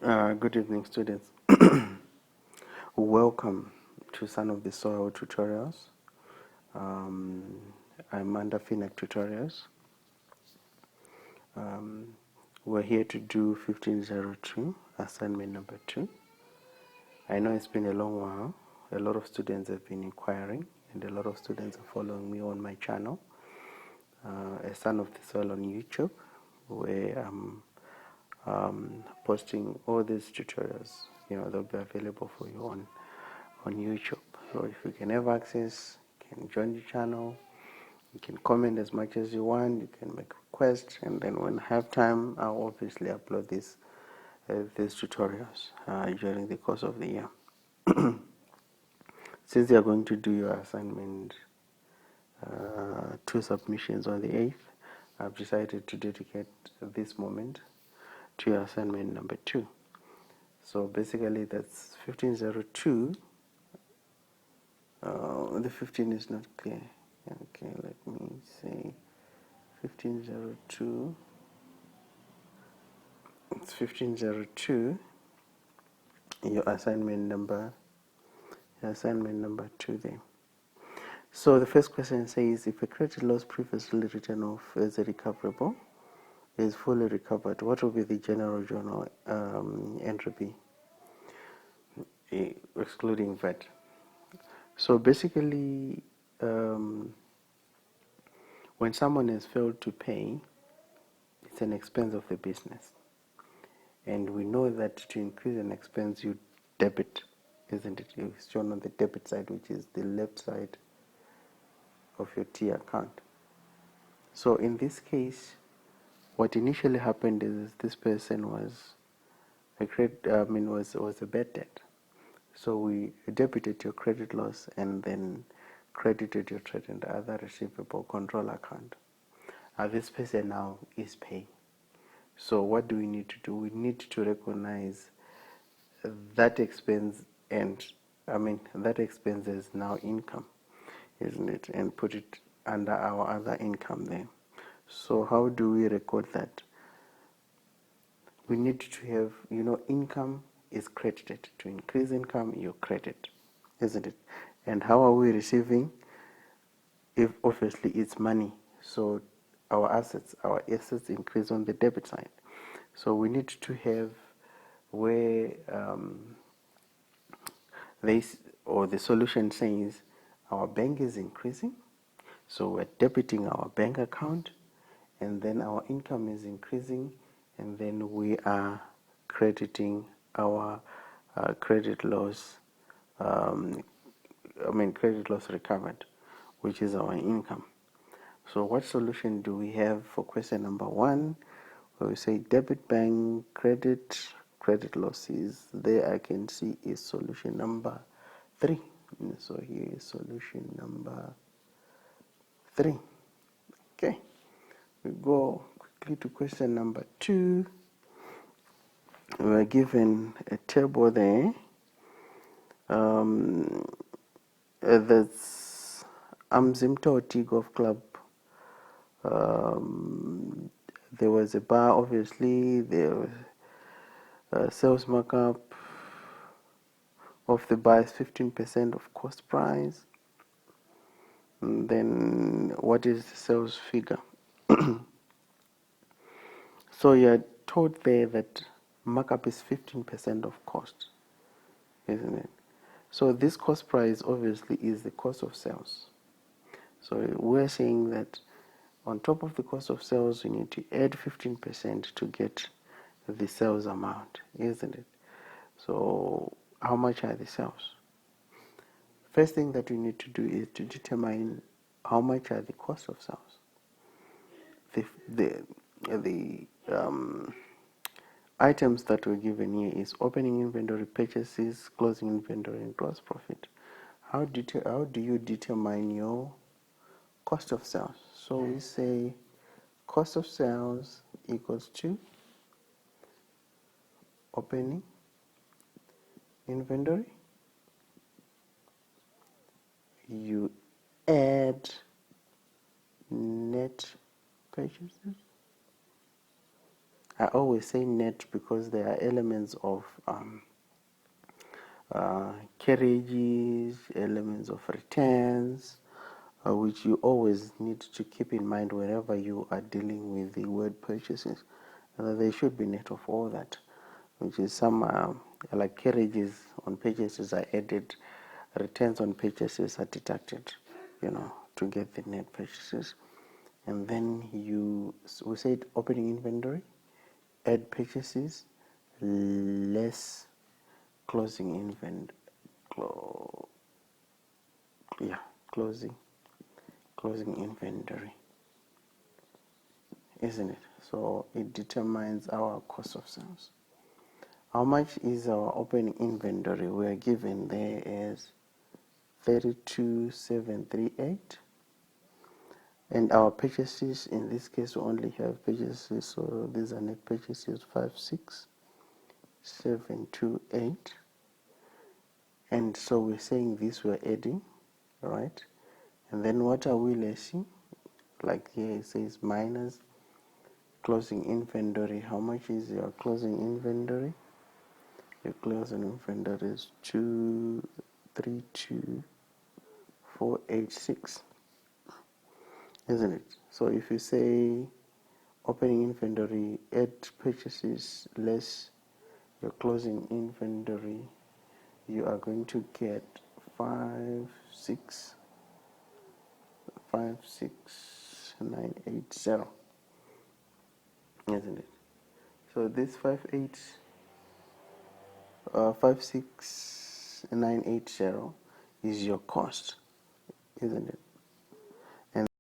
Good evening, students. Welcome to Son of the Soil tutorials. Um, I'm under FAC tutorials. We're here to do 1502, assignment number 2. I know it's been a long while. A lot of students have been inquiring, and a lot of students are following me on my channel, a Son of the Soil on YouTube, where I'm posting all these tutorials. They'll be available for you on YouTube. So if you can have access, you can join the channel. You can comment as much as you want. You can make requests, and then when I have time, I'll obviously upload these tutorials during the course of the year. Since you are going to do your assignment, 2 submissions on the 8th, I've decided to dedicate this moment to your assignment number 2. So basically that's 1502. The 15 is not clear. Okay, let me say 1502. It's 1502. Your assignment number 2 there. So the first question says, if a credit loss previously written off as a recoverable is fully recovered, what will be the general journal entry excluding VAT? So basically, when someone has failed to pay, it's an expense of the business. And we know that to increase an expense, you debit, isn't it? It's shown on the debit side, which is the left side of your T account. So in this case, what initially happened is this person was a bad debt. So we debited your credit loss and then credited your trade and other receivable control account. This person now is paying. So what do we need to do? We need to recognize that expense, and that expense is now income, isn't it? And put it under our other income there. So how do we record that? We need to have, income is credited. To increase income, you credit, isn't it? And how are we receiving? If obviously it's money, so our assets increase on the debit side. So we need to have where the solution says our bank is increasing, so we're debiting our bank account, and then our income is increasing, and then we are crediting our credit loss recovered, which is our income. So what solution do we have for question number 1, where we say debit bank credit losses? There I can see is solution number 3. So here is solution number 3. Okay, we go quickly to question number 2. We're given a table there. That's Amzimtoti Golf Club. There was a bar, obviously. There was sales markup of the bar is 15% of cost price. And then what is the sales figure? So you're told there that markup is 15% of cost, isn't it? So this cost price obviously is the cost of sales. So we're saying that on top of the cost of sales, you need to add 15% to get the sales amount, isn't it? So how much are the sales? First thing that we need to do is to determine how much are the cost of sales. The items that were given here is opening inventory, purchases, closing inventory, and gross profit. How do you determine your cost of sales? So we say cost of sales equals to opening inventory, you add net purchases, I always say net because there are elements of carriages, elements of returns, which you always need to keep in mind whenever you are dealing with the word purchases. They should be net of all that, which is some like carriages on purchases are added, returns on purchases are deducted, to get the net purchases. And then we said opening inventory, add purchases, less closing closing inventory, isn't it? So it determines our cost of sales. How much is our opening inventory? We are given there as 32,738, and our purchases, in this case we only have purchases, so these are net purchases 56,728. And so we're saying this we're adding, right? And then what are we lessing? Like here it says minus closing inventory. How much is your closing inventory? Your closing inventory is 232,486, isn't it? So if you say opening inventory, add purchases less your closing inventory, you are going to get 56980, isn't it? So this 56980 is your cost, isn't it? And